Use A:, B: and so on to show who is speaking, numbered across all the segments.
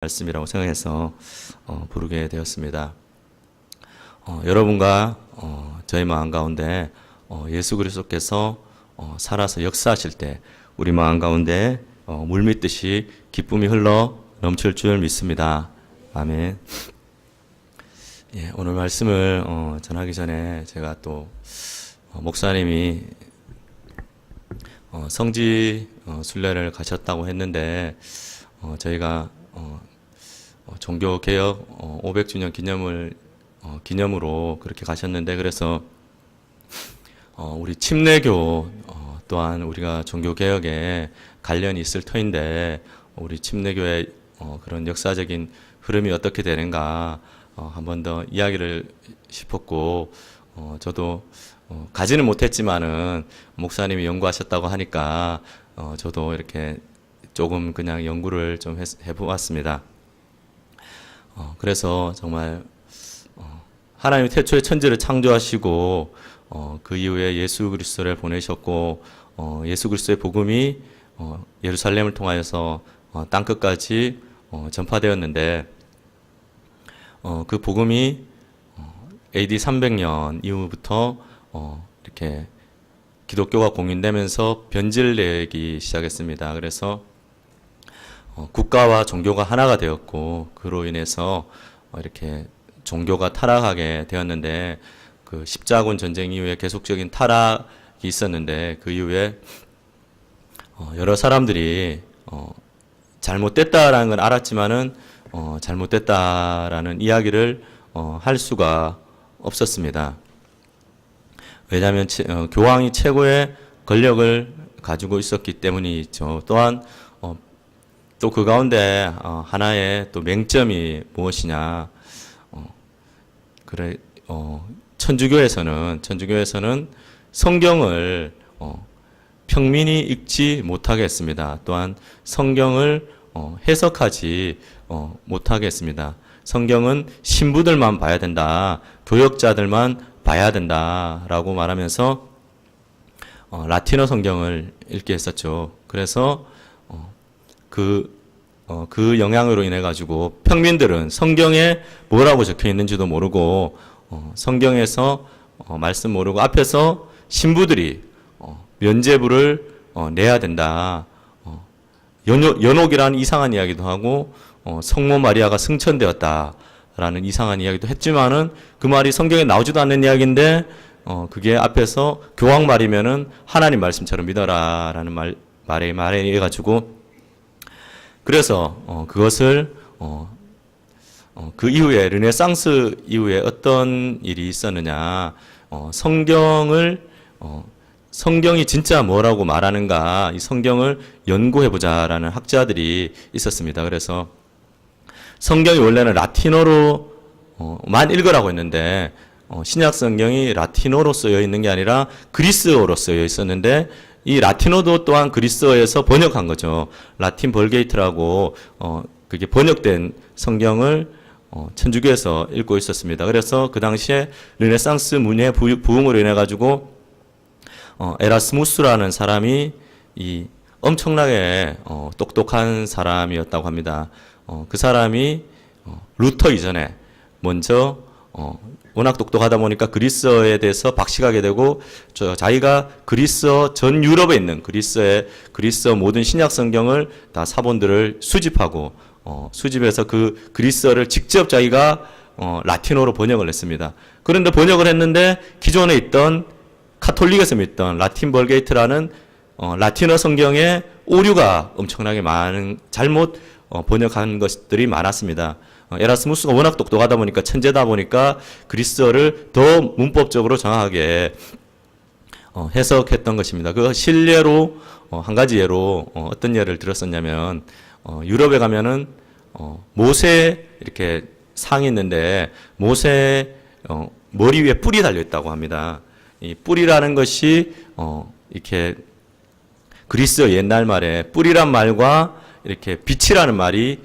A: 말씀이라고 생각해서 부르게 되었습니다. 여러분과 저희 마음 가운데 예수 그리스도께서 살아서 역사하실 때 우리 마음 가운데 물밀듯이 기쁨이 흘러 넘칠 줄 믿습니다. 아멘. 예, 오늘 말씀을 전하기 전에 제가 또 목사님이 성지 순례를 가셨다고 했는데 저희가 종교개혁 500주년 기념으로 그렇게 가셨는데, 그래서 우리 침례교 또한 우리가 종교개혁에 관련이 있을 터인데 우리 침례교의 그런 역사적인 흐름이 어떻게 되는가 한 번 더 이야기를 싶었고, 저도 가지는 못했지만은 목사님이 연구하셨다고 하니까 저도 이렇게 조금 그냥 연구를 좀 해보았습니다. 그래서 정말 하나님이 태초에 천지를 창조하시고 그 이후에 예수 그리스도를 보내셨고, 예수 그리스도의 복음이 예루살렘을 통하여서 땅 끝까지 전파되었는데, 그 복음이 AD 300년 이후부터 이렇게 기독교가 공인되면서 변질되기 시작했습니다. 그래서 국가와 종교가 하나가 되었고, 그로 인해서 이렇게 종교가 타락하게 되었는데, 그 십자군 전쟁 이후에 계속적인 타락이 있었는데, 그 이후에 여러 사람들이 잘못됐다라는 걸 알았지만은 잘못됐다라는 이야기를 할 수가 없었습니다. 왜냐하면 교황이 최고의 권력을 가지고 있었기 때문이죠. 또한 또 그 가운데 하나의 또 맹점이 무엇이냐? 천주교에서는 성경을 평민이 읽지 못하게 했습니다. 또한 성경을 해석하지 못하게 했습니다. 성경은 신부들만 봐야 된다, 교역자들만 봐야 된다라고 말하면서 라틴어 성경을 읽게 했었죠. 그래서 그 영향으로 인해 가지고 평민들은 성경에 뭐라고 적혀 있는지도 모르고 성경에서 말씀 모르고 앞에서 신부들이 면죄부를 내야 된다, 연옥이라는 이상한 이야기도 하고 성모 마리아가 승천되었다라는 이상한 이야기도 했지만은 그 말이 성경에 나오지도 않는 이야기인데 그게 앞에서 교황 말이면은 하나님 말씀처럼 믿어라라는 말에 가지고, 그래서 그것을 그 이후에 르네상스 이후에 어떤 일이 있었느냐, 성경이 진짜 뭐라고 말하는가, 이 성경을 연구해보자라는 학자들이 있었습니다. 그래서 성경이 원래는 라틴어로만 읽으라고 했는데 신약 성경이 라틴어로 쓰여 있는 게 아니라 그리스어로 쓰여 있었는데, 이 라틴어도 또한 그리스어에서 번역한 거죠. 라틴 벌게이트라고 그게 번역된 성경을 천주교에서 읽고 있었습니다. 그래서 그 당시에 르네상스 문예 부흥으로 인해 가지고 에라스무스라는 사람이 이 엄청나게 똑똑한 사람이었다고 합니다. 그 사람이 루터 이전에 먼저 워낙 똑똑하다 보니까 그리스어에 대해서 박식하게 되고, 자기가 그리스어 전 유럽에 있는 그리스어 모든 신약 성경을 다 사본들을 수집하고 수집해서 그 그리스어를 직접 자기가 라틴어로 번역을 했습니다. 그런데 번역을 했는데 기존에 있던 카톨릭에서 믿던 라틴 벌게이트라는 라틴어 성경에 오류가 엄청나게 많은 잘못 번역한 것들이 많았습니다. 에라스무스가 워낙 똑똑하다 보니까, 천재다 보니까 그리스어를 더 문법적으로 정확하게 해석했던 것입니다. 그 실례로 한 가지 예로 어떤 예를 들었었냐면, 유럽에 가면은 모세 이렇게 상이 있는데 모세 머리 위에 뿔이 달려 있다고 합니다. 이 뿔이라는 것이 이렇게 그리스어 옛날 말에 뿔이란 말과 이렇게 빛이라는 말이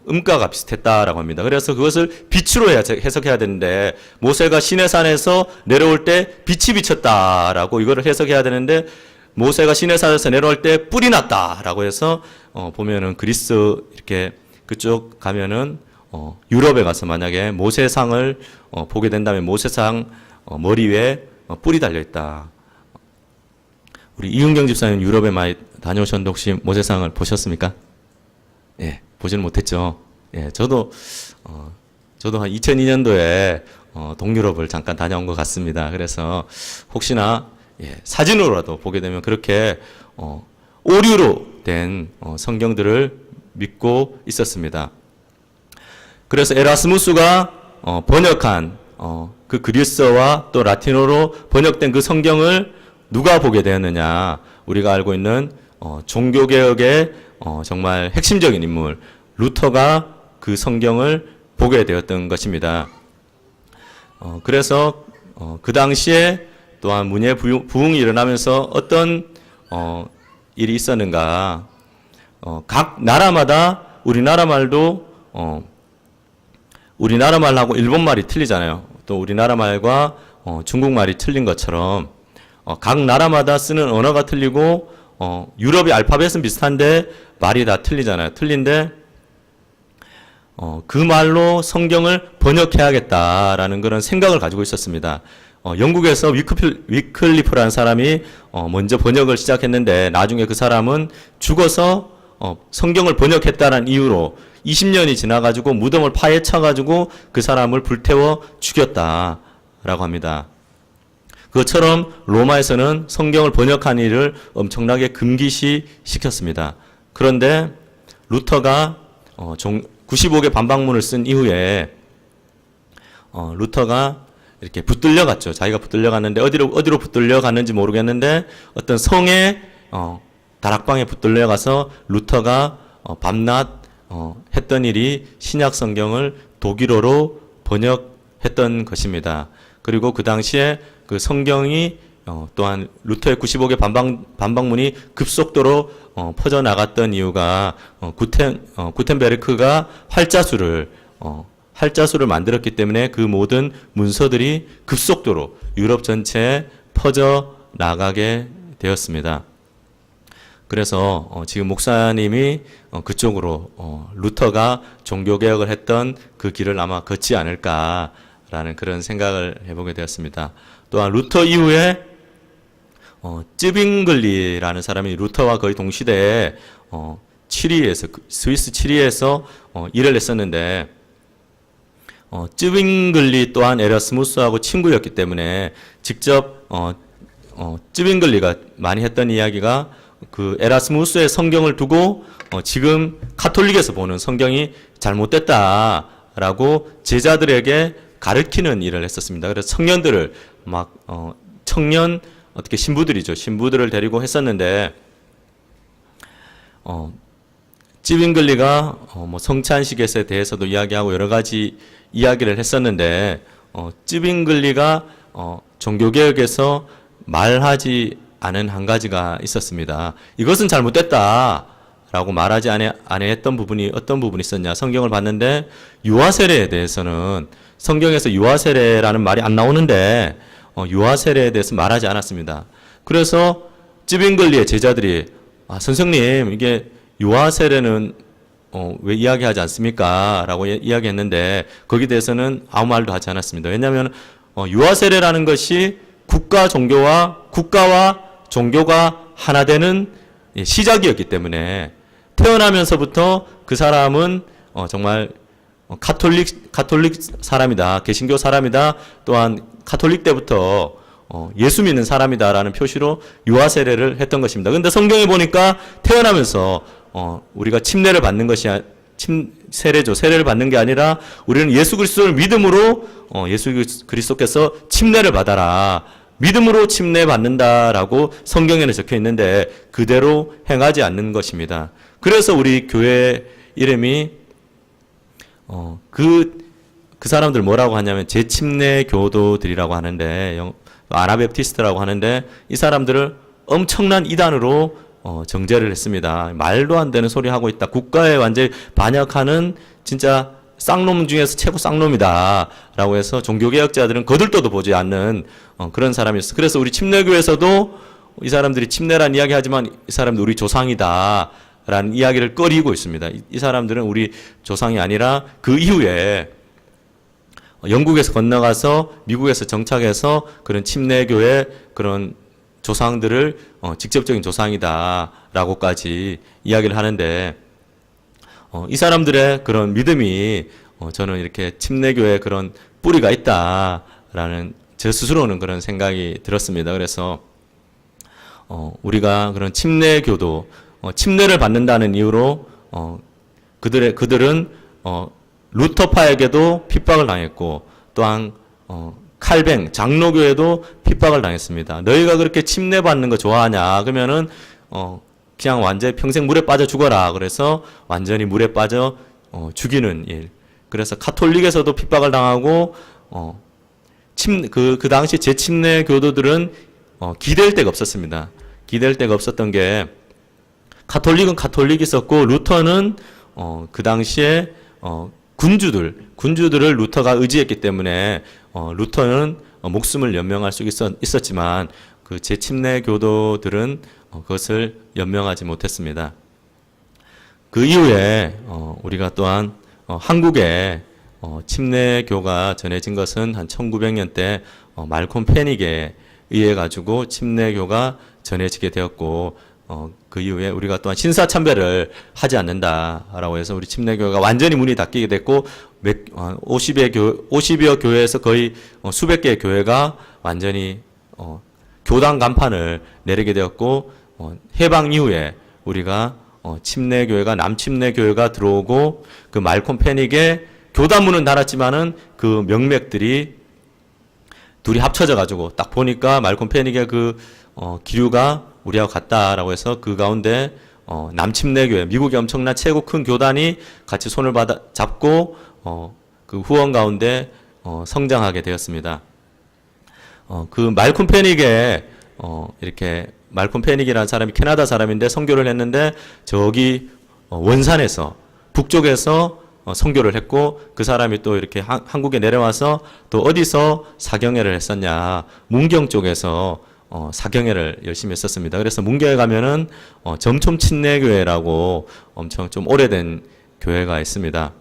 A: 음가가 비슷했다라고 합니다. 그래서 그것을 빛으로 해석해야 되는데, 모세가 시내산에서 내려올 때 빛이 비쳤다라고 이거를 해석해야 되는데, 모세가 시내산에서 내려올 때 뿔이 났다라고 해서 보면은 그리스 이렇게 그쪽 가면은 유럽에 가서 만약에 모세상을 보게 된다면 모세상 머리 위에 뿔이 달려 있다. 우리 이은경 집사님 유럽에 많이 다녀오셨는데 혹시 모세상을 보셨습니까? 예, 보지는 못했죠. 예, 저도 한 2002년도에 동유럽을 잠깐 다녀온 것 같습니다. 그래서 혹시나 사진으로라도 보게 되면 그렇게 오류로 된 성경들을 믿고 있었습니다. 그래서 에라스무스가 번역한 그 그리스어와 또 라틴어로 번역된 그 성경을 누가 보게 되었느냐? 우리가 알고 있는 종교개혁의 정말 핵심적인 인물 루터가 그 성경을 보게 되었던 것입니다. 그래서 그 당시에 또한 문예 부흥이 일어나면서 어떤 일이 있었는가? 각 나라마다 우리나라 말도 우리나라 말하고 일본 말이 틀리잖아요. 또 우리나라 말과 중국 말이 틀린 것처럼 각 나라마다 쓰는 언어가 틀리고 유럽의 알파벳은 비슷한데 말이 다 틀리잖아요. 틀린데 그 말로 성경을 번역해야겠다라는 그런 생각을 가지고 있었습니다. 영국에서 위클리프라는 사람이 먼저 번역을 시작했는데 나중에 그 사람은 죽어서 성경을 번역했다는 이유로 20년이 지나가지고 무덤을 파헤쳐가지고 그 사람을 불태워 죽였다라고 합니다. 그것처럼 로마에서는 성경을 번역한 일을 엄청나게 금기시 시켰습니다. 그런데 루터가 95개 반박문을 쓴 이후에 루터가 이렇게 붙들려 갔죠. 자기가 붙들려 갔는데 어디로 붙들려 갔는지 모르겠는데 어떤 성의 다락방에 붙들려 가서 루터가 밤낮 했던 일이 신약 성경을 독일어로 번역했던 것입니다. 그리고 그 당시에 그 성경이 또한 루터의 95개 반박문이 급속도로 퍼져나갔던 이유가 구텐베르크가 활자수를 만들었기 때문에 그 모든 문서들이 급속도로 유럽 전체에 퍼져나가게 되었습니다. 그래서 지금 목사님이 그쪽으로 루터가 종교개혁을 했던 그 길을 아마 걷지 않을까라는 그런 생각을 해보게 되었습니다. 또한 루터 이후에 쯔빙글리라는 사람이 루터와 거의 동시대에 스위스 치리에서 일을 했었는데 쯔빙글리 또한 에라스무스하고 친구였기 때문에 직접 쯔빙글리가 많이 했던 이야기가 그 에라스무스의 성경을 두고 지금 카톨릭에서 보는 성경이 잘못됐다라고 제자들에게 가르치는 일을 했었습니다. 그래서 청년들을 어떻게 신부들을 데리고 했었는데 찌빙글리가 성찬식에 대해서도 이야기하고 여러 가지 이야기를 했었는데 찌빙글리가 종교개혁에서 말하지 않은 한 가지가 있었습니다. 이것은 잘못됐다라고 말하지 않았던 부분이 어떤 부분이 있었냐. 성경을 봤는데 유아세례에 대해서는 성경에서 유아세례라는 말이 안 나오는데 유아세례에 대해서 말하지 않았습니다. 그래서 찌빙글리의 제자들이 선생님 이게 유아세례는 왜 이야기하지 않습니까? 라고 이야기했는데 거기에 대해서는 아무 말도 하지 않았습니다. 왜냐하면 유아세례라는 것이 국가와 종교가 하나 되는 시작이었기 때문에 태어나면서부터 그 사람은 정말 카톨릭 사람이다, 개신교 사람이다, 또한 카톨릭 때부터 예수 믿는 사람이다라는 표시로 유아세례를 했던 것입니다. 그런데 성경에 보니까 태어나면서 우리가 침례를 받는 것이 세례를 받는 게 아니라 우리는 예수 그리스도를 믿음으로 예수 그리스도께서 침례를 받아라. 믿음으로 침례 받는다라고 성경에는 적혀 있는데 그대로 행하지 않는 것입니다. 그래서 우리 교회 이름이 그 사람들 뭐라고 하냐면 재침례 교도들이라고 하는데 아나베프티스트라고 하는데 이 사람들을 엄청난 이단으로 정죄를 했습니다. 말도 안 되는 소리 하고 있다. 국가에 완전히 반역하는 진짜 쌍놈 중에서 최고 쌍놈이다 라고 해서 종교개혁자들은 거들떠도 보지 않는 그런 사람이었어요. 그래서 우리 침례교에서도 이 사람들이 침례란 이야기 하지만 이 사람들 우리 조상이다 라는 이야기를 꺼리고 있습니다. 이 사람들은 우리 조상이 아니라 그 이후에 영국에서 건너가서 미국에서 정착해서 그런 침례교의 그런 조상들을 직접적인 조상이다라고까지 이야기를 하는데 이 사람들의 그런 믿음이 저는 이렇게 침례교의 그런 뿌리가 있다라는 제 스스로는 그런 생각이 들었습니다. 그래서 우리가 그런 침례교도 침례를 받는다는 이유로 그들은 루터파에게도 핍박을 당했고 또한 칼뱅 장로교에도 핍박을 당했습니다. 너희가 그렇게 침례받는 거 좋아하냐? 그러면은 그냥 완전히 평생 물에 빠져 죽어라. 그래서 완전히 물에 빠져 죽이는 일. 그래서 카톨릭에서도 핍박을 당하고 그 당시 재침례 교도들은 기댈 데가 없었습니다. 기댈 데가 없었던 게 카톨릭은 카톨릭이 있었고 루터는 그 당시에 군주들을 루터가 의지했기 때문에 루터는 목숨을 연명할 수 있었지만 그 재침례 교도들은 그것을 연명하지 못했습니다. 그 이후에 우리가 또한 한국에 침례교가 전해진 것은 한 1900년대 말콤 패닉에 의해 가지고 침례교가 전해지게 되었고 그 이후에 우리가 또한 신사참배를 하지 않는다라고 해서 우리 침례교가 완전히 문이 닫히게 됐고 50여 교회에서 거의 수백 개의 교회가 완전히 교단 간판을 내리게 되었고 해방 이후에 우리가 침례교회가 남침례교회가 들어오고 그 말콤 패닉에 교단문은 닫았지만은 그 명맥들이 둘이 합쳐져 가지고 딱 보니까 말콤 패닉의 그 기류가 우리하고 같다라고 해서 그 가운데 남침례교회 미국의 엄청난 최고 큰 교단이 같이 손을 잡고 그 후원 가운데 성장하게 되었습니다. 그 말콤 패닉에 이렇게 말콤 패닉이라는 사람이 캐나다 사람인데 선교를 했는데 저기 원산에서 북쪽에서 선교를 했고 그 사람이 또 이렇게 한국에 내려와서 또 어디서 사경회를 했었냐 문경 쪽에서 사경회를 열심히 했었습니다. 그래서 문경에 가면은 점촌 침례교회라고 엄청 좀 오래된 교회가 있습니다.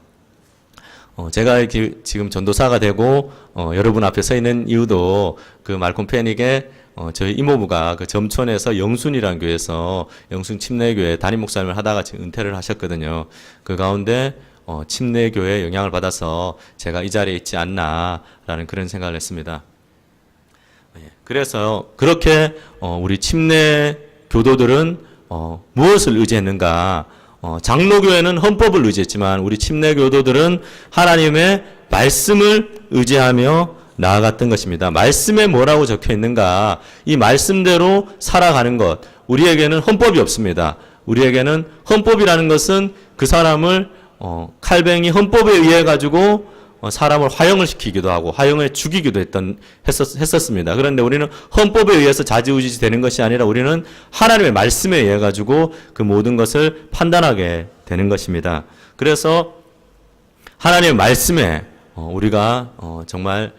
A: 제가 지금 전도사가 되고 여러분 앞에 서 있는 이유도 그 말콤 패닉의 저희 이모부가 그 점촌에서 영순이라는 교회에서 영순 침례교회 담임 목사님을 하다가 지금 은퇴를 하셨거든요. 그 가운데 침례교회의 영향을 받아서 제가 이 자리에 있지 않나라는 그런 생각을 했습니다. 그래서 그렇게 우리 침례 교도들은 무엇을 의지했는가? 장로교회는 헌법을 의지했지만 우리 침례 교도들은 하나님의 말씀을 의지하며 나아갔던 것입니다. 말씀에 뭐라고 적혀 있는가? 이 말씀대로 살아가는 것. 우리에게는 헌법이 없습니다. 우리에게는 헌법이라는 것은 그 사람을 칼뱅이 헌법에 의해 가지고 사람을 화형을 시키기도 하고 화형을 죽이기도 했었습니다. 그런데 우리는 헌법에 의해서 좌지우지 되는 것이 아니라 우리는 하나님의 말씀에 의해 가지고 그 모든 것을 판단하게 되는 것입니다. 그래서 하나님의 말씀에 우리가 정말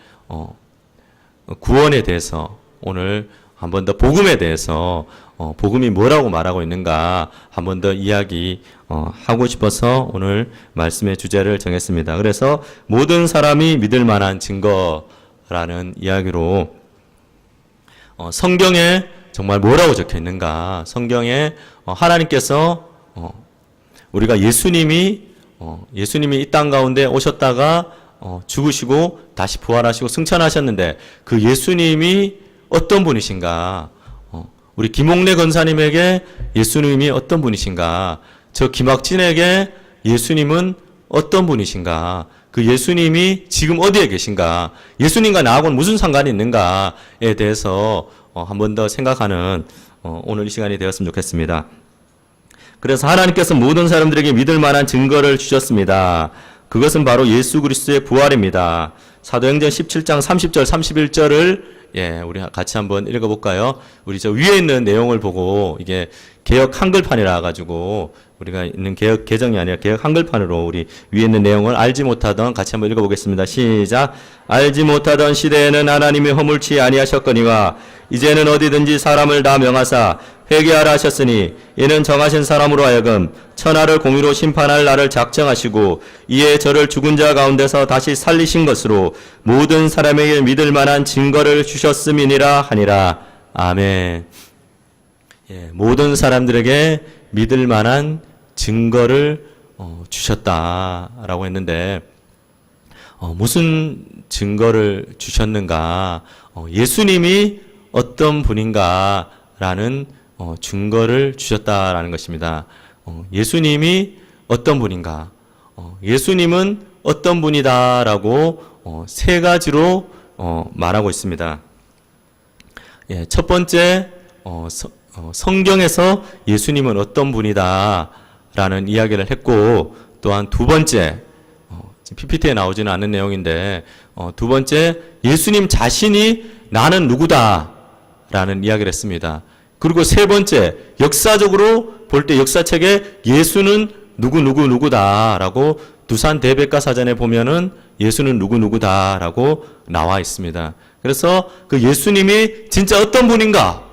A: 구원에 대해서 오늘 한 번 더 복음에 대해서 복음이 뭐라고 말하고 있는가 한 번 더 이야기 하고 싶어서 오늘 말씀의 주제를 정했습니다. 그래서 모든 사람이 믿을 만한 증거라는 이야기로 성경에 정말 뭐라고 적혀 있는가? 성경에 하나님께서 우리가 예수님이 이 땅 가운데 오셨다가 죽으시고 다시 부활하시고 승천하셨는데 그 예수님이 어떤 분이신가? 우리 김옥래 권사님에게 예수님이 어떤 분이신가? 저 김학진에게 예수님은 어떤 분이신가? 그 예수님이 지금 어디에 계신가? 예수님과 나하고는 무슨 상관이 있는가에 대해서 한 번 더 생각하는 오늘 이 시간이 되었으면 좋겠습니다. 그래서 하나님께서 모든 사람들에게 믿을 만한 증거를 주셨습니다. 그것은 바로 예수 그리스도의 부활입니다. 사도행전 17장 30절 31절을 우리 같이 한번 읽어볼까요? 우리 저 위에 있는 내용을 보고 이게 개역 한글판이라 가지고 우리가 있는 개역 개정이 아니라 개역 한글판으로 우리 위에 있는 내용을 알지 못하던 같이 한번 읽어보겠습니다. 시작. 알지 못하던 시대에는 하나님이 허물치 아니하셨거니와 이제는 어디든지 사람을 다 명하사 회개하라 하셨으니 이는 정하신 사람으로 하여금 천하를 공의로 심판할 날을 작정하시고 이에 저를 죽은 자 가운데서 다시 살리신 것으로 모든 사람에게 믿을 만한 증거를 주셨음이니라 하니라. 아멘. 예, 모든 사람들에게 믿을 만한 증거를 주셨다라고 했는데 무슨 증거를 주셨는가? 예수님이 어떤 분인가라는 증거를 주셨다라는 것입니다. 예수님이 어떤 분인가? 예수님은 어떤 분이다라고 세 가지로 말하고 있습니다. 예, 첫 번째 성경에서 예수님은 어떤 분이다라는 이야기를 했고, 또한 두 번째 PPT에 나오지는 않는 내용인데 두 번째 예수님 자신이 나는 누구다라는 이야기를 했습니다. 그리고 세 번째 역사적으로 볼 때 역사책에 예수는 누구다라고 두산 대백과 사전에 보면은 예수는 누구다라고 나와 있습니다. 그래서 그 예수님이 진짜 어떤 분인가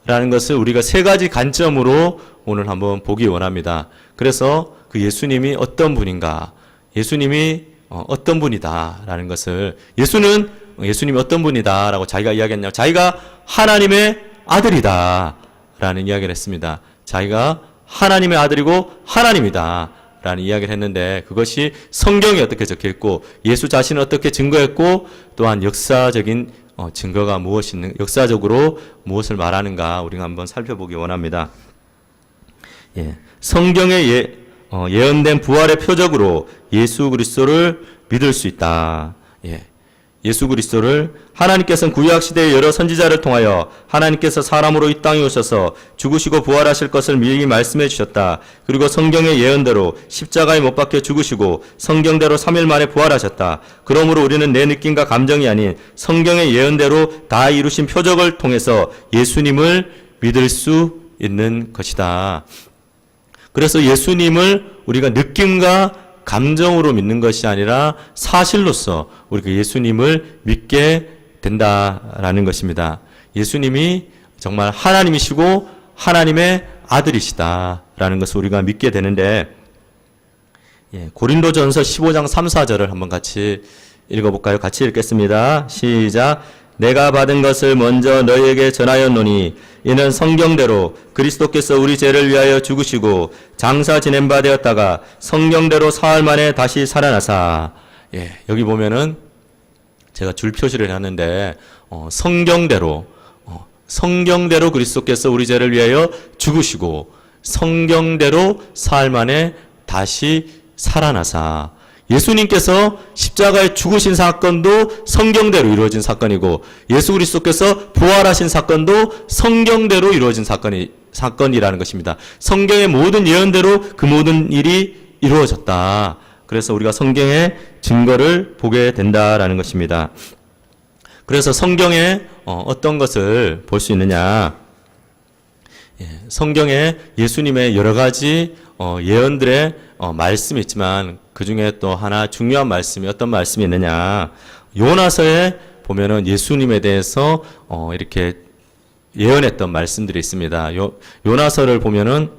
A: 라는 것을 우리가 세 가지 관점으로 오늘 한번 보기 원합니다. 그래서 그 예수님이 어떤 분인가, 예수님이 어떤 분이다 라는 것을, 예수님이 어떤 분이다 라고 자기가 이야기했냐, 자기가 하나님의 아들이다 라는 이야기를 했습니다. 자기가 하나님의 아들이고 하나님이다 라는 이야기를 했는데, 그것이 성경에 어떻게 적혀있고 예수 자신은 어떻게 증거했고 또한 역사적인 증거가 역사적으로 무엇을 말하는가 우리가 한번 살펴보기 원합니다. 예, 성경에 예언된 부활의 표적으로 예수 그리스도를 믿을 수 있다. 예, 예수 그리스도를 하나님께서는 구약 시대의 여러 선지자를 통하여 하나님께서 사람으로 이 땅에 오셔서 죽으시고 부활하실 것을 미리 말씀해 주셨다. 그리고 성경의 예언대로 십자가에 못 박혀 죽으시고 성경대로 3일 만에 부활하셨다. 그러므로 우리는 내 느낌과 감정이 아닌 성경의 예언대로 다 이루신 표적을 통해서 예수님을 믿을 수 있는 것이다. 그래서 예수님을 우리가 느낌과 감정으로 믿는 것이 아니라 사실로서 우리가 예수님을 믿게 된다라는 것입니다. 예수님이 정말 하나님이시고 하나님의 아들이시다라는 것을 우리가 믿게 되는데, 예, 고린도전서 15장 3, 4절을 한번 같이 읽어볼까요? 같이 읽겠습니다. 시작. 내가 받은 것을 먼저 너희에게 전하였노니 이는 성경대로 그리스도께서 우리 죄를 위하여 죽으시고 장사 지낸 바 되었다가 성경대로 사흘 만에 다시 살아나사. 예, 여기 보면은 제가 줄 표시를 했는데 성경대로 그리스도께서 우리 죄를 위하여 죽으시고 성경대로 사흘 만에 다시 살아나사. 예수님께서 십자가에 죽으신 사건도 성경대로 이루어진 사건이고 예수 그리스도께서 부활하신 사건도 성경대로 이루어진 사건이라는 것입니다. 성경의 모든 예언대로 그 모든 일이 이루어졌다. 그래서 우리가 성경의 증거를 보게 된다라는 것입니다. 그래서 성경에 어떤 것을 볼 수 있느냐? 예, 성경에 예수님의 여러 가지 예언들의 말씀이 있지만 그 중에 또 하나 중요한 말씀이 어떤 말씀이 있느냐? 요나서에 보면은 예수님에 대해서 이렇게 예언했던 말씀들이 있습니다. 요나서를 보면은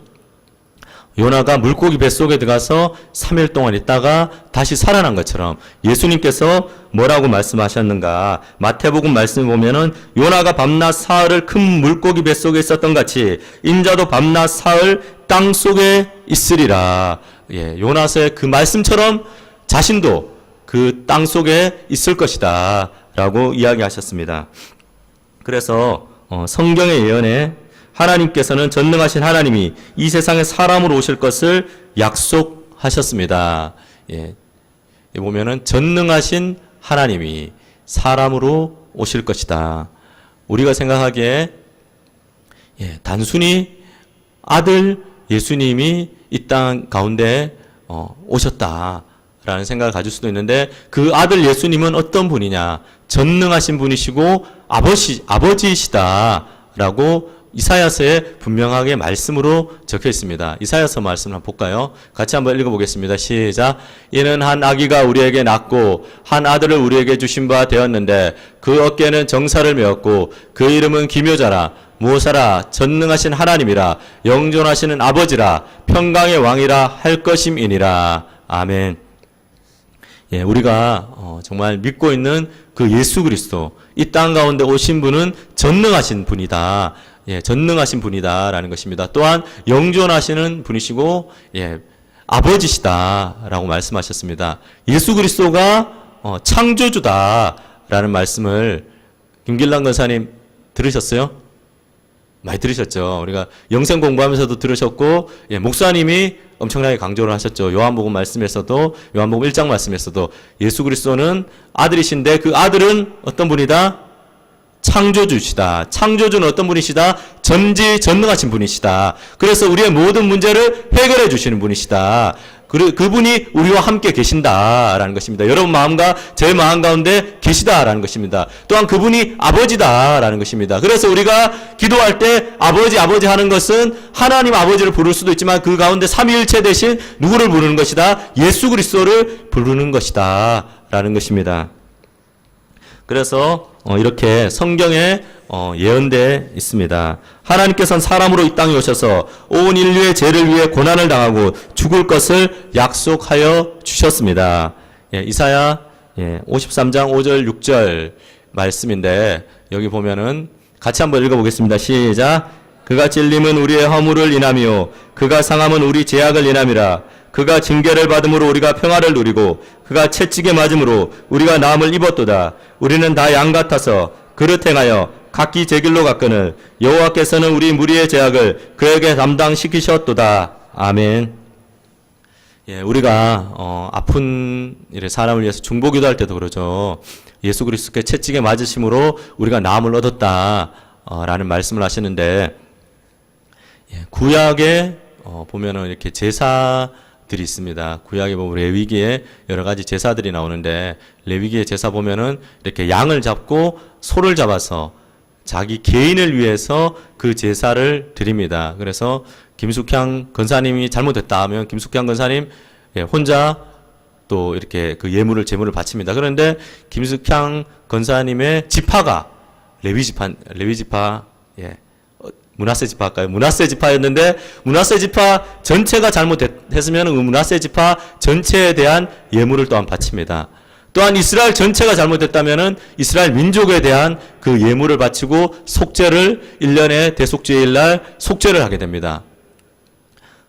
A: 요나가 물고기 뱃속에 들어가서 3일 동안 있다가 다시 살아난 것처럼 예수님께서 뭐라고 말씀하셨는가? 마태복음 말씀을 보면은 요나가 밤낮 사흘을 큰 물고기 뱃속에 있었던 같이 인자도 밤낮 사흘 땅 속에 있으리라. 예, 요나서의 그 말씀처럼 자신도 그 땅 속에 있을 것이다 라고 이야기하셨습니다. 그래서 성경의 예언에 하나님께서는 전능하신 하나님이 이 세상에 사람으로 오실 것을 약속하셨습니다. 예, 보면은 전능하신 하나님이 사람으로 오실 것이다. 우리가 생각하기에 단순히 아들 예수님이 이 땅 가운데 오셨다라는 생각을 가질 수도 있는데, 그 아들 예수님은 어떤 분이냐? 전능하신 분이시고 아버지이시다라고 이사야서에 분명하게 말씀으로 적혀 있습니다. 이사야서 말씀을 한번 볼까요? 같이 한번 읽어보겠습니다. 시작. 이는 한 아기가 우리에게 낳고 한 아들을 우리에게 주신 바 되었는데 그 어깨에는 정사를 메었고 그 이름은 기묘자라 무호사라 전능하신 하나님이라 영존하시는 아버지라 평강의 왕이라 할 것임이니라. 아멘. 예, 우리가 정말 믿고 있는 그 예수 그리스도, 이 땅 가운데 오신 분은 전능하신 분이다. 예, 전능하신 분이다라는 것입니다. 또한 영존하시는 분이시고, 예, 아버지시다라고 말씀하셨습니다. 예수 그리스도가 창조주다라는 말씀을 김길남 권사님 들으셨어요? 많이 들으셨죠. 우리가 영생 공부하면서도 들으셨고, 예, 목사님이 엄청나게 강조를 하셨죠. 요한복음 말씀에서도, 요한복음 1장 말씀에서도 예수 그리스도는 아들이신데 그 아들은 어떤 분이다? 창조주시다. 창조주는 어떤 분이시다? 전지전능하신 분이시다. 그래서 우리의 모든 문제를 해결해 주시는 분이시다. 그분이 우리와 함께 계신다라는 것입니다. 여러분 마음과 제 마음 가운데 계시다라는 것입니다. 또한 그분이 아버지다라는 것입니다. 그래서 우리가 기도할 때 아버지 아버지 하는 것은 하나님 아버지를 부를 수도 있지만 그 가운데 삼위일체 대신 누구를 부르는 것이다? 예수 그리스도를 부르는 것이다 라는 것입니다. 그래서 이렇게 성경에 예언되어 있습니다. 하나님께서는 사람으로 이 땅에 오셔서 온 인류의 죄를 위해 고난을 당하고 죽을 것을 약속하여 주셨습니다. 예, 이사야 53장 5절 6절 말씀인데 여기 보면은 같이 한번 읽어보겠습니다. 시작. 그가 찔림은 우리의 허물을 인하며 그가 상함은 우리 죄악을 인함이라. 그가 징계를 받음으로 우리가 평화를 누리고 그가 채찍에 맞음으로 우리가 나음을 입었도다. 우리는 다 양 같아서 그릇 행하여 각기 제 길로 갔거늘 여호와께서는 우리 무리의 죄악을 그에게 담당시키셨도다. 아멘. 예, 우리가 아픈 사람을 위해서 중보기도할 때도 그러죠. 예수 그리스도께 채찍에 맞으심으로 우리가 나음을 얻었다 라는 말씀을 하시는데, 예, 구약에 보면은 이렇게 제사들이 있습니다. 구약에 보면 레위기에 여러 가지 제사들이 나오는데, 레위기의 제사 보면은 이렇게 양을 잡고 소를 잡아서 자기 개인을 위해서 그 제사를 드립니다. 그래서 김숙향 권사님이 잘못했다 하면 김숙향 권사님 혼자 또 이렇게 그 제물을 바칩니다. 그런데 김숙향 권사님의 지파가 레위 지파, 예, 므낫세 지파일까요? 므낫세 지파였는데 므낫세 지파 전체가 잘못했으면 그 므낫세 지파 전체에 대한 예물을 또한 바칩니다. 또한 이스라엘 전체가 잘못했다면은 이스라엘 민족에 대한 그 예물을 바치고 속죄를 1년에 대속죄일 날 속죄를 하게 됩니다.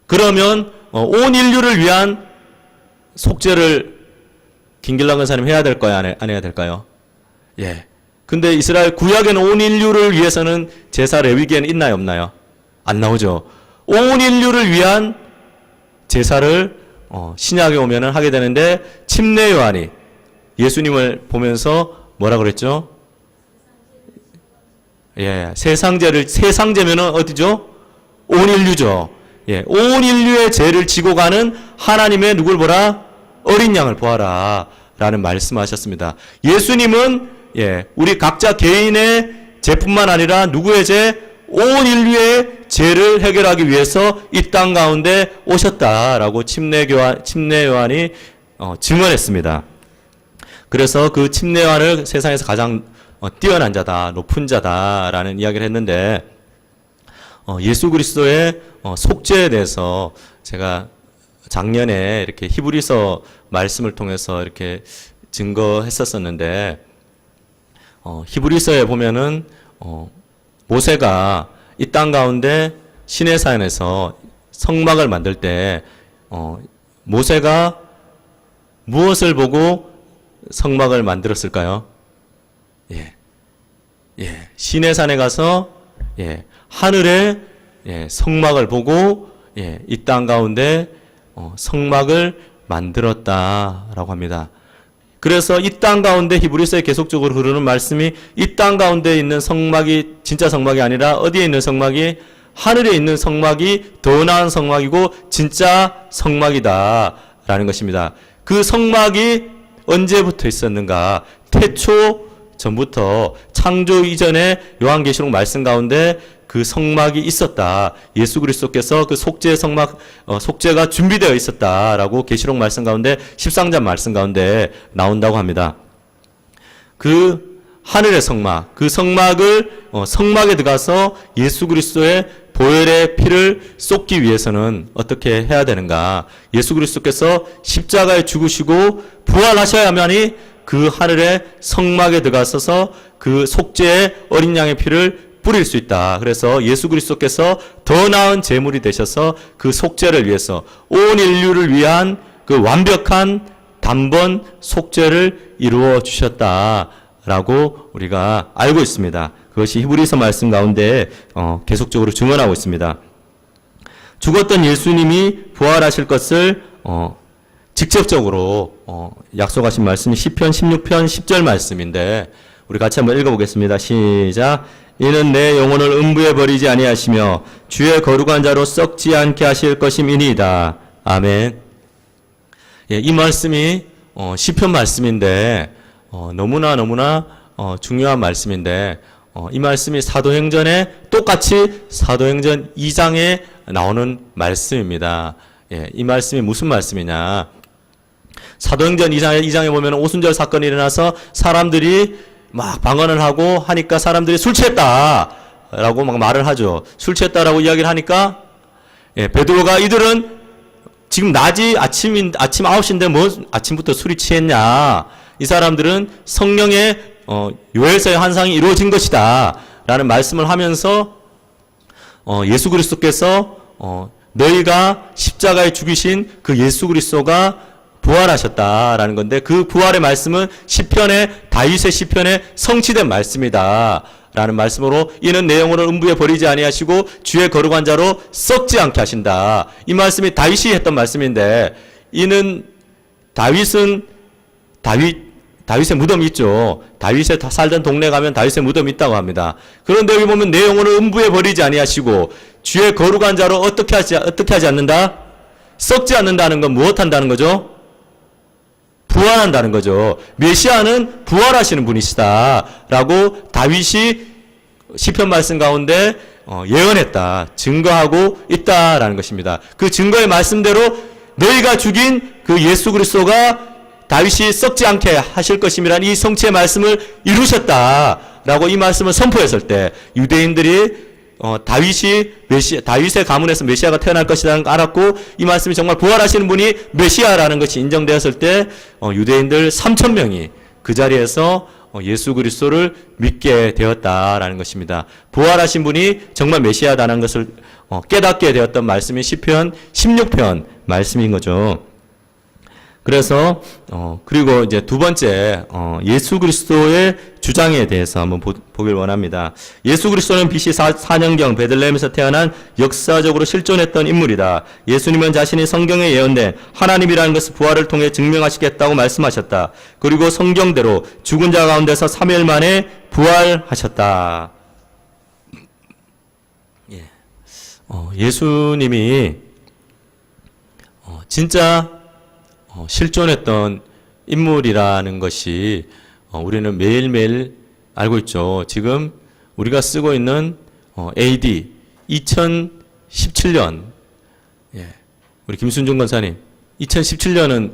A: 그러면 온 인류를 위한 속죄를 김길남 권사님 해야 될까요? 안 해야 될까요? 예. 근데 이스라엘 구약에는 온 인류를 위해서는 제사 레위기에는 있나요, 없나요? 안 나오죠. 온 인류를 위한 제사를 신약에 오면은 하게 되는데, 침례 요한이 예수님을 보면서 뭐라 그랬죠? 예, 세상죄면은 어디죠? 온 인류죠. 예, 온 인류의 죄를 지고 가는 하나님의 누굴 보라? 어린 양을 보아라. 라는 말씀하셨습니다. 예수님은, 예, 우리 각자 개인의 죄뿐만 아니라 누구의 죄? 온 인류의 죄를 해결하기 위해서 이 땅 가운데 오셨다라고 침례 요한이 증언했습니다. 그래서 그 침례 요한을 세상에서 가장 뛰어난 자다, 높은 자다라는 이야기를 했는데, 예수 그리스도의 속죄에 대해서 제가 작년에 이렇게 히브리서 말씀을 통해서 이렇게 증거했었었는데, 히브리서에 보면은 모세가 이 땅 가운데 시내산에서 성막을 만들 때 모세가 무엇을 보고 성막을 만들었을까요? 예, 시내산에 가서 하늘의 성막을 보고 이 땅 가운데 성막을 만들었다라고 합니다. 그래서 이 땅 가운데 히브리서에 계속적으로 흐르는 말씀이 이 땅 가운데 있는 성막이 진짜 성막이 아니라 어디에 있는 성막이? 하늘에 있는 성막이 더 나은 성막이고 진짜 성막이다라는 것입니다. 그 성막이 언제부터 있었는가? 태초 전부터 창조 이전에 요한계시록 말씀 가운데 그 성막이 있었다. 예수 그리스도께서 그 속죄의 성막, 속죄가 준비되어 있었다라고 계시록 말씀 가운데 13장 말씀 가운데 나온다고 합니다. 그 하늘의 성막, 그 성막을 성막에 들어가서 예수 그리스도의 보혈의 피를 쏟기 위해서는 어떻게 해야 되는가? 예수 그리스도께서 십자가에 죽으시고 부활하셔야만이 그 하늘의 성막에 들어가서서 그 속죄의 어린 양의 피를 뿌릴 수 있다. 그래서 예수 그리스도께서 더 나은 제물이 되셔서 그 속죄를 위해서 온 인류를 위한 그 완벽한 단번 속죄를 이루어 주셨다라고 우리가 알고 있습니다. 그것이 히브리서 말씀 가운데 계속적으로 증언하고 있습니다. 죽었던 예수님이 부활하실 것을 직접적으로 약속하신 말씀이 시편 16편 10절 말씀인데 우리 같이 한번 읽어보겠습니다. 시작. 이는 내 영혼을 음부에 버리지 아니하시며 주의 거룩한 자로 썩지 않게 하실 것임이니이다. 아멘. 예, 이 말씀이 시편 말씀인데 너무나 중요한 말씀인데 이 말씀이 사도행전에 똑같이 사도행전 2장에 나오는 말씀입니다. 예, 이 말씀이 무슨 말씀이냐? 사도행전 2장에 보면 오순절 사건이 일어나서 사람들이 막 방언을 하고 하니까 사람들이 술 취했다라고 막 말을 하죠. 술 취했다라고 이야기를 하니까 베드로가 이들은 지금 낮이 아침 9시인데 뭐 아침부터 술이 취했냐? 이 사람들은 성령의 요엘서의 환상이 이루어진 것이다 라는 말씀을 하면서 예수 그리스도께서 너희가 십자가에 죽이신 그 예수 그리스도가 부활하셨다라는 건데 그 부활의 말씀은 다윗의 시편에 성취된 말씀이다 라는 말씀으로 이는 내 영혼을 음부에 버리지 아니하시고 주의 거룩한 자로 썩지 않게 하신다. 이 말씀이 다윗이 했던 말씀인데 이는 다윗의 무덤이 있죠. 다윗의 살던 동네 가면 다윗의 무덤이 있다고 합니다. 그런데 여기 보면 내 영혼을 음부에 버리지 아니하시고 주의 거룩한 자로 어떻게 하지 않는다? 썩지 않는다는 건 무엇 한다는 거죠? 부활한다는 거죠. 메시아는 부활하시는 분이시다라고 다윗이 시편 말씀 가운데 예언했다. 증거하고 있다라는 것입니다. 그 증거의 말씀대로 너희가 죽인 그 예수 그리스도가 다윗이 썩지 않게 하실 것임이라는 이 성취의 말씀을 이루셨다라고 이 말씀을 선포했을 때 유대인들이 다윗의 가문에서 메시아가 태어날 것이라는 걸 알았고 이 말씀이 정말 부활하시는 분이 메시아라는 것이 인정되었을 때 유대인들 3,000명이 그 자리에서 예수 그리스도를 믿게 되었다라는 것입니다. 부활하신 분이 정말 메시아다라는 것을 깨닫게 되었던 말씀이 시편 16편 말씀인 거죠. 그래서 그리고 이제 두 번째 예수 그리스도의 주장에 대해서 한번 보길 원합니다. 예수 그리스도는 BC 4년경 베들레헴에서 태어난 역사적으로 실존했던 인물이다. 예수님은 자신이 성경에 예언된 하나님이라는 것을 부활을 통해 증명하시겠다고 말씀하셨다. 그리고 성경대로 죽은 자 가운데서 3일 만에 부활하셨다. 예수님이 진짜 실존했던 인물이라는 것이 우리는 매일매일 알고 있죠. 지금 우리가 쓰고 있는 AD 2017년 우리 김순중 권사님 2017년은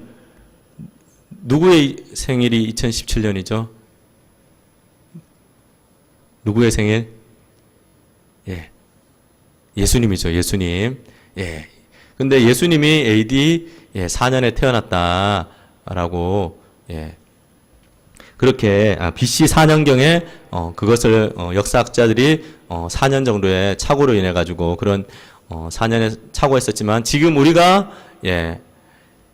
A: 누구의 생일이 2017년이죠? 누구의 생일? 예수님이죠. 예수님. 근데 예수님이 AD 4년에 태어났다라고 그렇게 BC 4년경에 그것을 역사학자들이 4년 정도의 착오로 인해 가지고 그런 4년의 착오했었지만 지금 우리가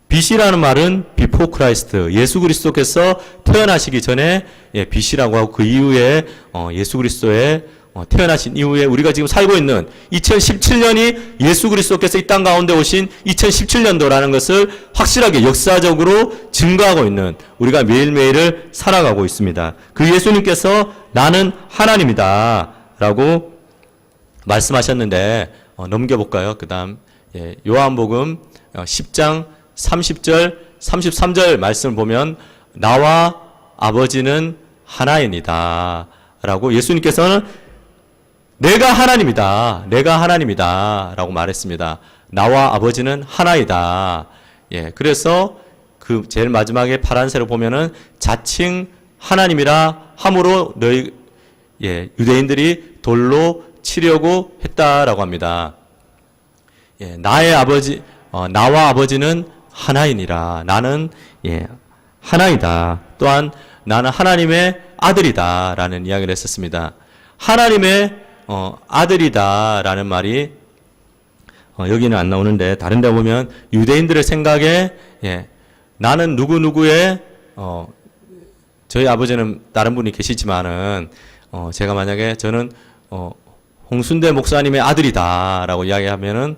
A: BC라는 말은 before Christ 예수 그리스도께서 태어나시기 전에 BC라고 하고 그 이후에 예수 그리스도의 태어나신 이후에 우리가 지금 살고 있는 2017년이 예수 그리스도께서 이 땅 가운데 오신 2017년도라는 것을 확실하게 역사적으로 증거하고 있는 우리가 매일매일을 살아가고 있습니다. 그 예수님께서 나는 하나님이다 라고 말씀하셨는데 넘겨볼까요? 그 다음 요한복음 10장 30절 33절 말씀을 보면 나와 아버지는 하나이니다 라고 예수님께서는 내가 하나님이다. 내가 하나님이다. 라고 말했습니다. 나와 아버지는 하나이다. 예, 그래서 그 제일 마지막에 파란새로 보면은 자칭 하나님이라 함으로 너희, 유대인들이 돌로 치려고 했다라고 합니다. 예, 나의 아버지, 나와 아버지는 하나이니라. 나는, 하나이다. 또한 나는 하나님의 아들이다. 라는 이야기를 했었습니다. 하나님의 아들이다. 라는 말이, 여기는 안 나오는데, 다른 데 보면 유대인들의 생각에, 나는 누구누구의, 저희 아버지는 다른 분이 계시지만은, 제가 만약에 저는, 홍순대 목사님의 아들이다. 라고 이야기하면은,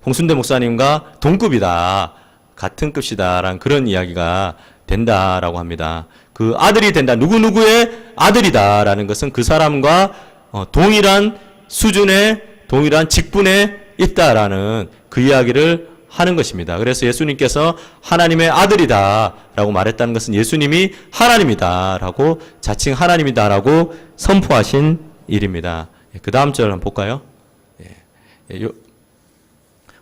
A: 홍순대 목사님과 동급이다. 같은 급이다. 라는 그런 이야기가 된다라고 합니다. 그 아들이 된다. 누구누구의 아들이다. 라는 것은 그 사람과 동일한 수준의, 동일한 직분에 있다라는 그 이야기를 하는 것입니다. 그래서 예수님께서 하나님의 아들이다. 라고 말했다는 것은 예수님이 하나님이다. 라고 자칭 하나님이다. 라고 선포하신 일입니다. 그 다음 절 한번 볼까요?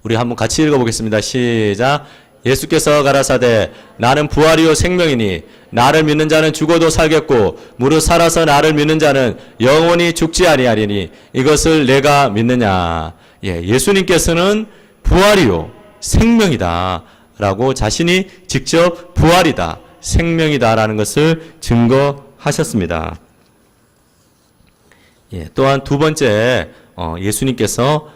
A: 우리 한번 같이 읽어보겠습니다. 시작. 예수께서 가라사대 나는 부활이요 생명이니 나를 믿는 자는 죽어도 살겠고 무릇 살아서 나를 믿는 자는 영원히 죽지 아니하리니 이것을 내가 믿느냐. 예수님께서는 부활이요 생명이다 라고 자신이 직접 부활이다 생명이다 라는 것을 증거하셨습니다. 또한 두 번째 예수님께서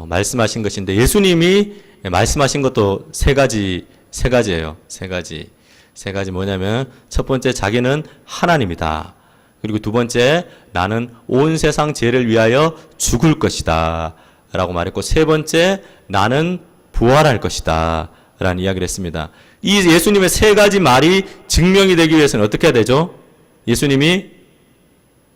A: 말씀하신 것인데 예수님이 말씀하신 것도 세 가지예요. 세 가지 뭐냐면 첫 번째 자기는 하나님이다. 그리고 두 번째 나는 온 세상 죄를 위하여 죽을 것이다. 라고 말했고 세 번째 나는 부활할 것이다. 라는 이야기를 했습니다. 이 예수님의 세 가지 말이 증명이 되기 위해서는 어떻게 해야 되죠? 예수님이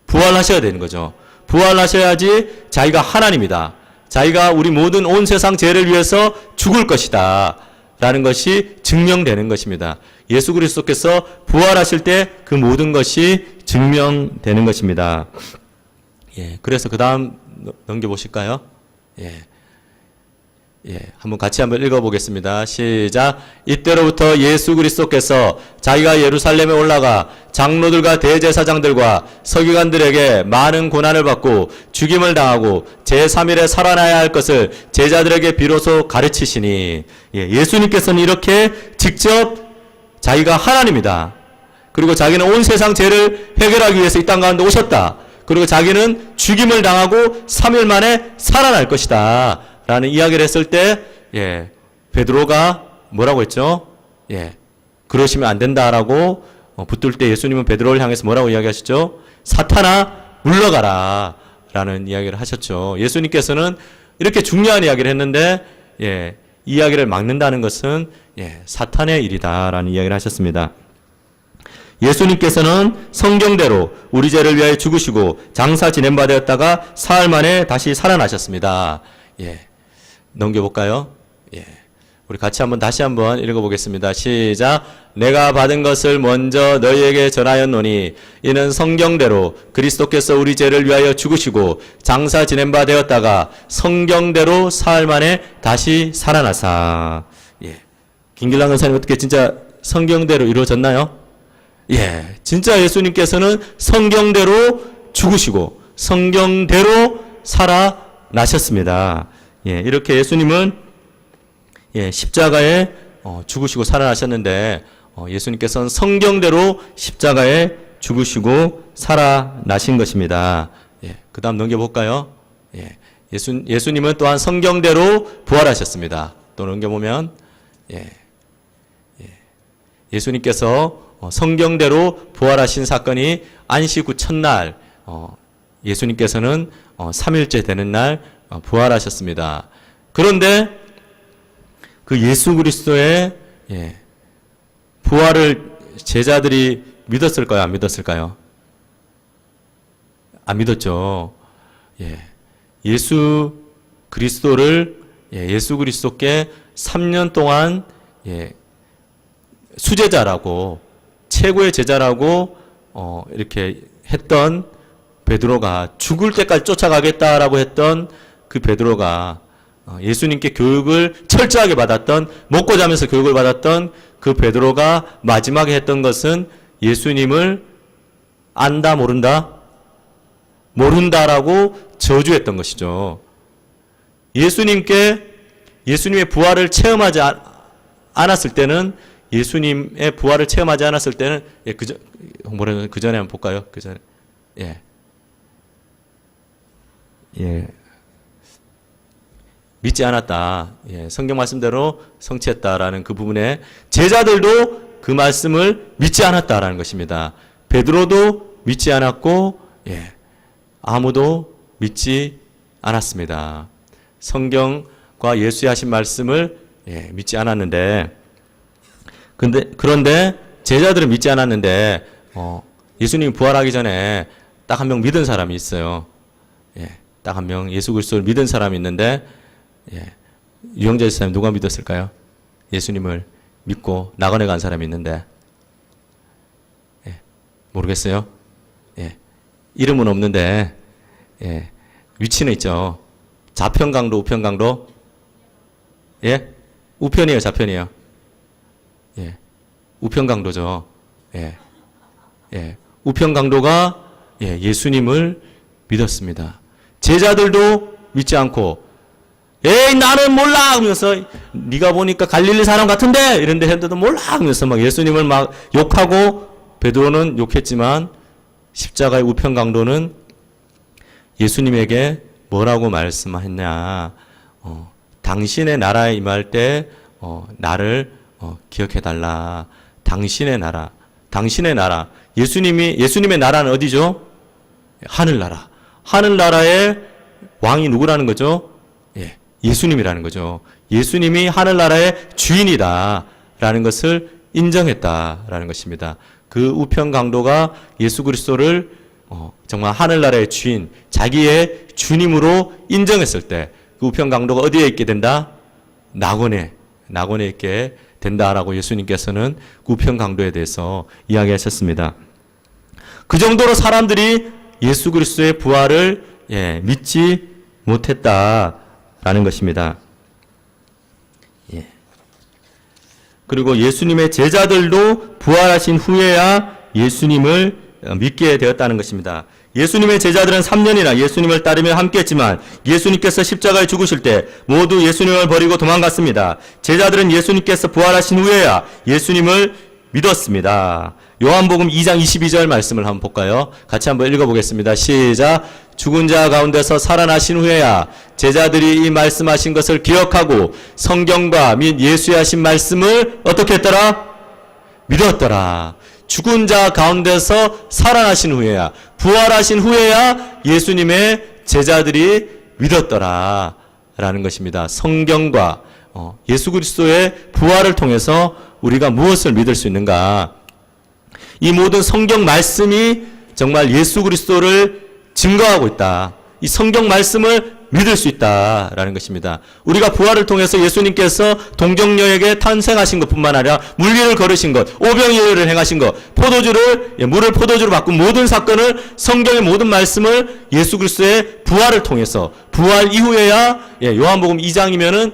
A: 부활하셔야 되는 거죠. 부활하셔야지 자기가 하나님이다. 자기가 우리 모든 온 세상 죄를 위해서 죽을 것이다. 라는 것이 증명되는 것입니다. 예수 그리스도께서 부활하실 때 그 모든 것이 증명되는 것입니다. 그래서 그 다음 넘겨보실까요? 한번 같이 한번 읽어보겠습니다. 시작. 이때로부터 예수 그리스도께서 자기가 예루살렘에 올라가 장로들과 대제사장들과 서기관들에게 많은 고난을 받고 죽임을 당하고 제3일에 살아나야 할 것을 제자들에게 비로소 가르치시니 예수님께서는 이렇게 직접 자기가 하나님이다. 그리고 자기는 온 세상 죄를 해결하기 위해서 이 땅 가운데 오셨다. 그리고 자기는 죽임을 당하고 3일 만에 살아날 것이다. 라는 이야기를 했을 때, 베드로가 뭐라고 했죠? 그러시면 안 된다라고 붙들 때 예수님은 베드로를 향해서 뭐라고 이야기하시죠? 사탄아, 물러가라. 라는 이야기를 하셨죠. 예수님께서는 이렇게 중요한 이야기를 했는데, 이 이야기를 막는다는 것은, 사탄의 일이다. 라는 이야기를 하셨습니다. 예수님께서는 성경대로 우리 죄를 위하여 죽으시고 장사 지낸 바 되었다가 사흘 만에 다시 살아나셨습니다. 넘겨볼까요? 우리 같이 다시 한번 읽어보겠습니다. 시작. 내가 받은 것을 먼저 너희에게 전하였노니 이는 성경대로 그리스도께서 우리 죄를 위하여 죽으시고 장사 지낸 바 되었다가 성경대로 사흘 만에 다시 살아나사. 김길랑 권사님 어떻게 진짜 성경대로 이루어졌나요? 진짜 예수님께서는 성경대로 죽으시고 성경대로 살아나셨습니다. 이렇게 예수님은 십자가에 죽으시고 살아나셨는데 예수님께서는 성경대로 십자가에 죽으시고 살아나신 것입니다. 그 다음 넘겨볼까요? 예수님은 또한 성경대로 부활하셨습니다. 또 넘겨보면 예수님께서 성경대로 부활하신 사건이 안식 후 첫날 예수님께서는 3일째 되는 날 부활하셨습니다. 그런데 그 예수 그리스도의 부활을 제자들이 믿었을까요? 안 믿었을까요? 안 믿었죠. 예수 그리스도를 예수 그리스도께 3년 동안 수제자라고 최고의 제자라고 이렇게 했던 베드로가 죽을 때까지 쫓아가겠다라고 했던 그 베드로가 예수님께 교육을 철저하게 받았던, 먹고 자면서 교육을 받았던 그 베드로가 마지막에 했던 것은 예수님을 안다 모른다? 모른다라고 저주했던 것이죠. 예수님의 부활을 체험하지 않았을 때는, 예수님의 부활을 체험하지 않았을 때는, 그 전에 한번 볼까요? 그 전에. 믿지 않았다. 성경 말씀대로 성취했다라는 그 부분에 제자들도 그 말씀을 믿지 않았다라는 것입니다. 베드로도 믿지 않았고, 아무도 믿지 않았습니다. 성경과 예수의 하신 말씀을 믿지 않았는데, 그런데 제자들은 믿지 않았는데, 예수님이 부활하기 전에 딱 한 명 믿은 사람이 있어요. 딱 한 명 예수 그리스도를 믿은 사람이 있는데, 유영재 집사님 누가 믿었을까요? 예수님을 믿고 낙원에 간 사람이 있는데, 모르겠어요? 이름은 없는데, 위치는 있죠. 좌편강도, 우편강도? 우편이에요, 좌편이에요? 우편강도죠. 우편강도가 예수님을 믿었습니다. 제자들도 믿지 않고, 에이 나는 몰라 하면서, 네가 보니까 갈릴리 사람 같은데 이런데 했는데도 몰라 하면서 막 예수님을 막 욕하고, 베드로는 욕했지만 십자가의 우편강도는 예수님에게 뭐라고 말씀했냐? 당신의 나라에 임할 때 나를 기억해달라. 당신의 나라. 예수님의 나라는 어디죠? 하늘나라. 하늘나라의 왕이 누구라는 거죠? 예수님이라는 거죠. 예수님이 하늘나라의 주인이다라는 것을 인정했다라는 것입니다. 그 우편강도가 예수 그리스도를 정말 하늘나라의 주인, 자기의 주님으로 인정했을 때 그 우편강도가 어디에 있게 된다? 낙원에 있게 된다라고 예수님께서는 그 우편강도에 대해서 이야기하셨습니다. 그 정도로 사람들이 예수 그리스도의 부활을 믿지 못했다라는 것입니다. 그리고 예수님의 제자들도 부활하신 후에야 예수님을 믿게 되었다는 것입니다. 예수님의 제자들은 3년이나 예수님을 따르며 함께했지만 예수님께서 십자가에 죽으실 때 모두 예수님을 버리고 도망갔습니다. 제자들은 예수님께서 부활하신 후에야 예수님을 믿었습니다. 요한복음 2장 22절 말씀을 한번 볼까요? 같이 한번 읽어보겠습니다. 시작. 죽은 자 가운데서 살아나신 후에야 제자들이 이 말씀하신 것을 기억하고 성경과 및 예수의 하신 말씀을 어떻게 했더라? 믿었더라. 죽은 자 가운데서 살아나신 후에야, 부활하신 후에야 예수님의 제자들이 믿었더라 라는 것입니다. 성경과 예수 그리스도의 부활을 통해서 우리가 무엇을 믿을 수 있는가? 이 모든 성경 말씀이 정말 예수 그리스도를 증거하고 있다. 이 성경 말씀을 믿을 수 있다라는 것입니다. 우리가 부활을 통해서 예수님께서 동정녀에게 탄생하신 것뿐만 아니라 물리를 걸으신 것, 오병이어를 행하신 것, 물을 포도주로 바꾼 모든 사건을, 성경의 모든 말씀을 예수 그리스도의 부활을 통해서, 부활 이후에야 요한복음 2장이면은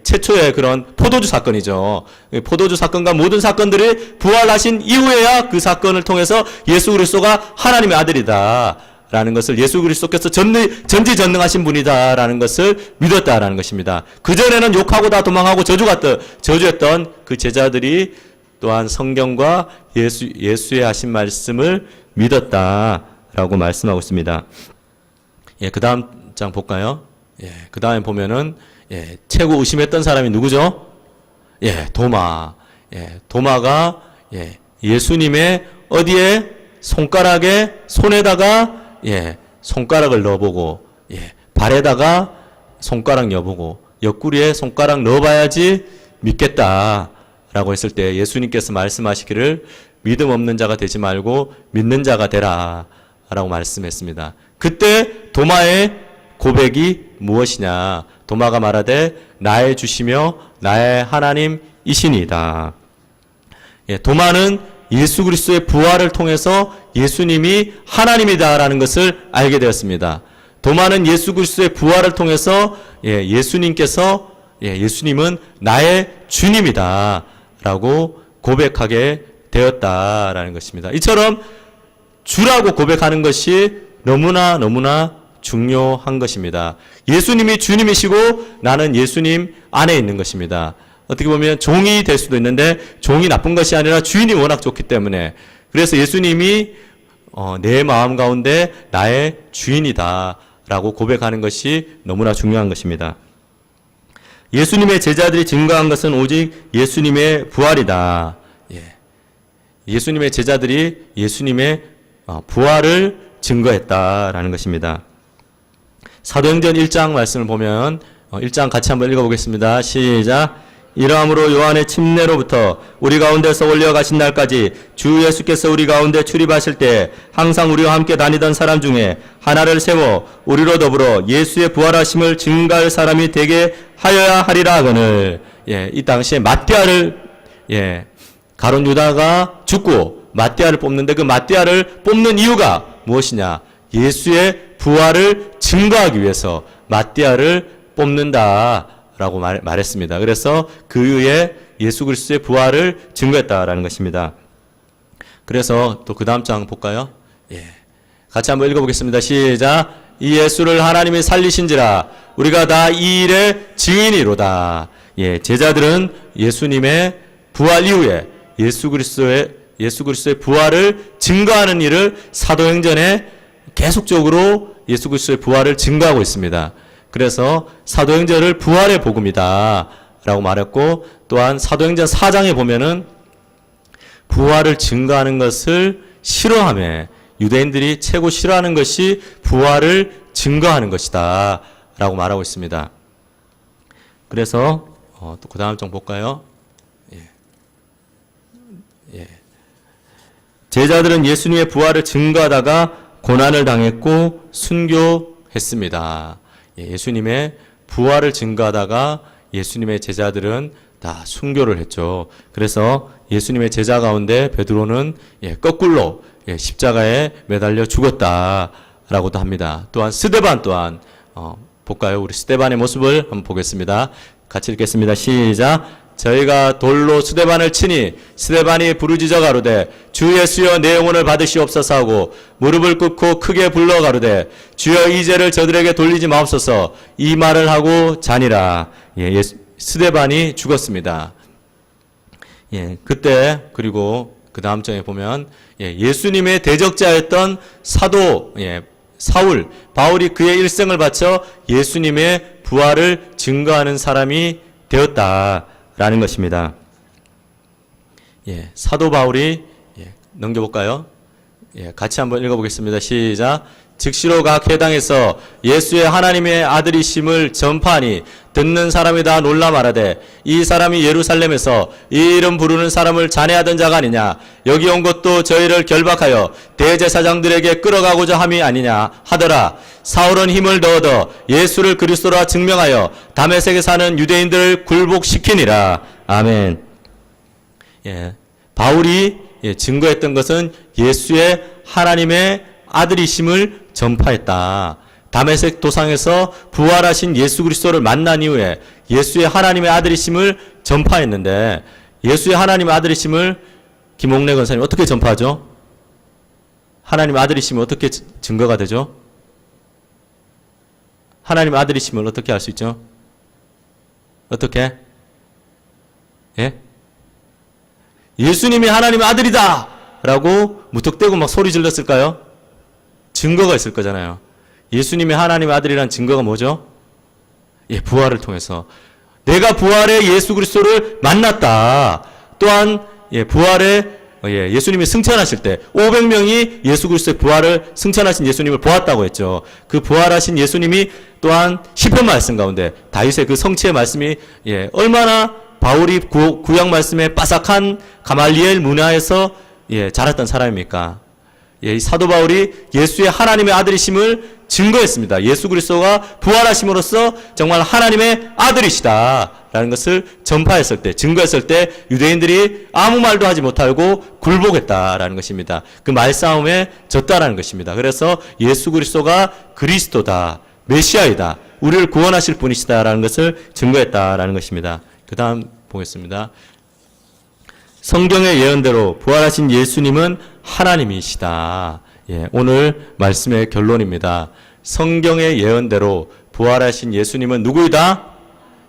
A: 최초의 그런 포도주 사건이죠. 포도주 사건과 모든 사건들이 부활하신 이후에야 그 사건을 통해서 예수 그리스도가 하나님의 아들이다 라는 것을, 예수 그리스도께서 전지전능하신 분이다라는 것을 믿었다라는 것입니다. 그전에는 욕하고 다 도망하고 저주했던 그 제자들이 또한 성경과 예수의 하신 말씀을 믿었다라고 말씀하고 있습니다. 그 다음 장 볼까요? 그 다음에 보면은 최고 의심했던 사람이 누구죠? 도마. 도마가 예수님의 어디에? 손에다가 손가락을 넣어보고, 발에다가 손가락 넣어보고, 옆구리에 손가락 넣어봐야지 믿겠다라고 했을 때 예수님께서 말씀하시기를 믿음 없는 자가 되지 말고 믿는 자가 되라 라고 말씀했습니다. 그때 도마의 고백이 무엇이냐? 도마가 말하되 나의 주시며 나의 하나님이시니이다. 도마는 예수 그리스도의 부활을 통해서 예수님이 하나님이다라는 것을 알게 되었습니다. 도마는 예수 그리스도의 부활을 통해서 예수님께서 예수님은 나의 주님이다라고 고백하게 되었다라는 것입니다. 이처럼 주라고 고백하는 것이 너무나 중요한 것입니다. 예수님이 주님이시고 나는 예수님 안에 있는 것입니다. 어떻게 보면 종이 될 수도 있는데 종이 나쁜 것이 아니라 주인이 워낙 좋기 때문에, 그래서 예수님이 내 마음 가운데 나의 주인이다라고 고백하는 것이 너무나 중요한 것입니다. 예수님의 제자들이 증거한 것은 오직 예수님의 부활이다. 예수님의 제자들이 예수님의 부활을 증거했다라는 것입니다. 사도행전 1장 말씀을 보면 1장 같이 한번 읽어보겠습니다. 시작. 이러함으로 요한의 침례로부터 우리 가운데서 올려가신 날까지 주 예수께서 우리 가운데 출입하실 때 항상 우리와 함께 다니던 사람 중에 하나를 세워 우리로 더불어 예수의 부활하심을 증거할 사람이 되게 하여야 하리라 하거늘. 이 당시에 마띠아를 가룟 유다가 죽고 마띠아를 뽑는데, 그 마띠아를 뽑는 이유가 무엇이냐? 예수의 부활을 증거하기 위해서 마띠아를 뽑는다라고 말했습니다. 그래서 그 이후에 예수 그리스도의 부활을 증거했다라는 것입니다. 그래서 또 그 다음 장 볼까요? 같이 한번 읽어보겠습니다. 시작. 이 예수를 하나님이 살리신지라 우리가 다 이 일의 증인이로다. 제자들은 예수님의 부활 이후에 예수 그리스도의 부활을 증거하는 일을 사도행전에 계속적으로 예수 그리스도의 부활을 증거하고 있습니다. 그래서 사도행전을 부활의 복음이다 라고 말했고, 또한 사도행전 4장에 보면은 부활을 증거하는 것을 싫어하며 유대인들이 최고 싫어하는 것이 부활을 증거하는 것이다 라고 말하고 있습니다. 그래서 또 그 다음 장 볼까요? 제자들은 예수님의 부활을 증거하다가 고난을 당했고 순교했습니다. 예수님의 부활을 증거하다가 예수님의 제자들은 다 순교를 했죠. 그래서 예수님의 제자 가운데 베드로는 거꾸로 십자가에 매달려 죽었다라고도 합니다. 또한 스데반 또한 볼까요? 우리 스데반의 모습을 한번 보겠습니다. 같이 읽겠습니다. 시작. 저희가 돌로 스데반을 치니 스데반이 부르짖어 가로되 주 예수여 내 영혼을 받으시옵소서 하고 무릎을 꿇고 크게 불러 가로되 주여 이 죄를 저들에게 돌리지 마옵소서, 이 말을 하고 자니라. 스데반이 죽었습니다. 그때, 그리고 그 다음 장에 보면 예수님의 대적자였던 사도 사울, 바울이 그의 일생을 바쳐 예수님의 부활을 증거하는 사람이 되었다라는 것입니다. 사도 바울이 넘겨볼까요? 같이 한번 읽어보겠습니다. 시작. 즉시로 각 회당에서 예수의 하나님의 아들이심을 전파하니 듣는 사람이 다 놀라 말하되 이 사람이 예루살렘에서 이 이름 부르는 사람을 잔해하던 자가 아니냐? 여기 온 것도 저희를 결박하여 대제사장들에게 끌어가고자 함이 아니냐 하더라. 사울은 힘을 더 얻어 예수를 그리스도라 증명하여 다메섹에 사는 유대인들을 굴복시키니라. 아멘. 바울이 증거했던 것은 예수의 하나님의 아들이심을 전파했다. 다메섹 도상에서 부활하신 예수 그리스도를 만난 이후에 예수의 하나님의 아들이심을 전파했는데, 예수의 하나님의 아들이심을 김홍래 권사님 어떻게 전파하죠? 하나님의 아들이심을 어떻게 증거가 되죠? 하나님의 아들이심을 어떻게 알 수 있죠? 어떻게? 예수님이 하나님의 아들이다! 라고 무턱대고 막 소리 질렀을까요? 증거가 있을 거잖아요. 예수님이 하나님의 아들이란 증거가 뭐죠? 부활을 통해서. 내가 부활의 예수 그리스도를 만났다. 또한 부활의 예수님이 승천하실 때 500명이 예수 그리스도의 부활을 승천하신 예수님을 보았다고 했죠. 그 부활하신 예수님이 또한 시편 말씀 가운데 다윗의 그 성취의 말씀이 얼마나 바울이 구약 말씀에 빠삭한 가말리엘 문화에서 자랐던 사람입니까? 이 사도 바울이 예수의 하나님의 아들이심을 증거했습니다. 예수 그리스도가 부활하심으로써 정말 하나님의 아들이시다라는 것을 전파했을 때, 증거했을 때 유대인들이 아무 말도 하지 못하고 굴복했다라는 것입니다. 그 말싸움에 졌다라는 것입니다. 그래서 예수 그리스도가 그리스도다, 메시아이다, 우리를 구원하실 분이시다라는 것을 증거했다라는 것입니다. 그 다음 보겠습니다. 성경의 예언대로 부활하신 예수님은 하나님이시다. 예, 오늘 말씀의 결론입니다. 성경의 예언대로 부활하신 예수님은 누구이다?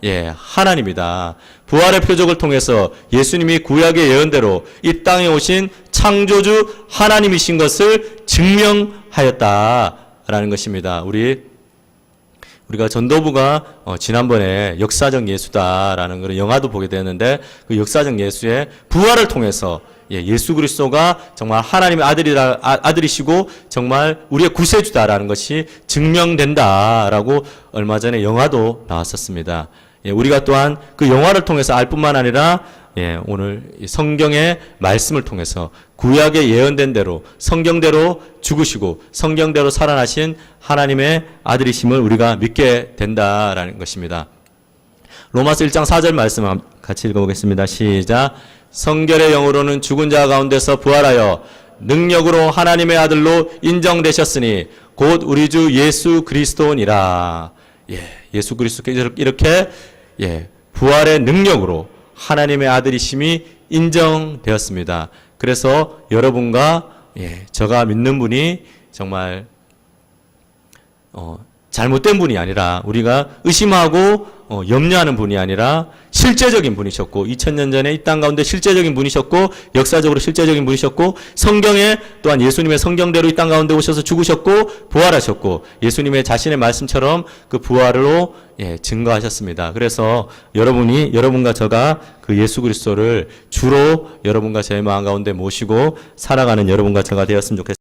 A: 예, 하나님이다. 부활의 표적을 통해서 예수님이 구약의 예언대로 이 땅에 오신 창조주 하나님이신 것을 증명하였다라는 것입니다. 우리가 전도부가 지난번에 역사적 예수다라는 그런 영화도 보게 되었는데 그 역사적 예수의 부활을 통해서 예수 그리스도가 정말 하나님의 아들이시고 정말 우리의 구세주다라는 것이 증명된다라고 얼마 전에 영화도 나왔었습니다. 우리가 또한 그 영화를 통해서 알 뿐만 아니라 오늘 성경의 말씀을 통해서 구약의 예언된 대로 성경대로 죽으시고 성경대로 살아나신 하나님의 아들이심을 우리가 믿게 된다라는 것입니다. 로마서 1장 4절 말씀 같이 읽어보겠습니다. 시작. 성결의 영으로는 죽은 자 가운데서 부활하여 능력으로 하나님의 아들로 인정되셨으니 곧 우리 주 예수 그리스도니라. 예수 그리스도께서 이렇게 부활의 능력으로 하나님의 아들이심이 인정되었습니다. 그래서 여러분과 저가 믿는 분이 정말 잘못된 분이 아니라 우리가 의심하고 염려하는 분이 아니라 실제적인 분이셨고 2000년 전에 이 땅 가운데 실제적인 분이셨고 역사적으로 실제적인 분이셨고 성경에 또한 예수님의 성경대로 이 땅 가운데 오셔서 죽으셨고 부활하셨고 예수님의 자신의 말씀처럼 그 부활로 증거하셨습니다. 그래서 여러분과 저가 그 예수 그리스도를 주로 여러분과 제 마음 가운데 모시고 살아가는 여러분과 저가 되었으면 좋겠습니다.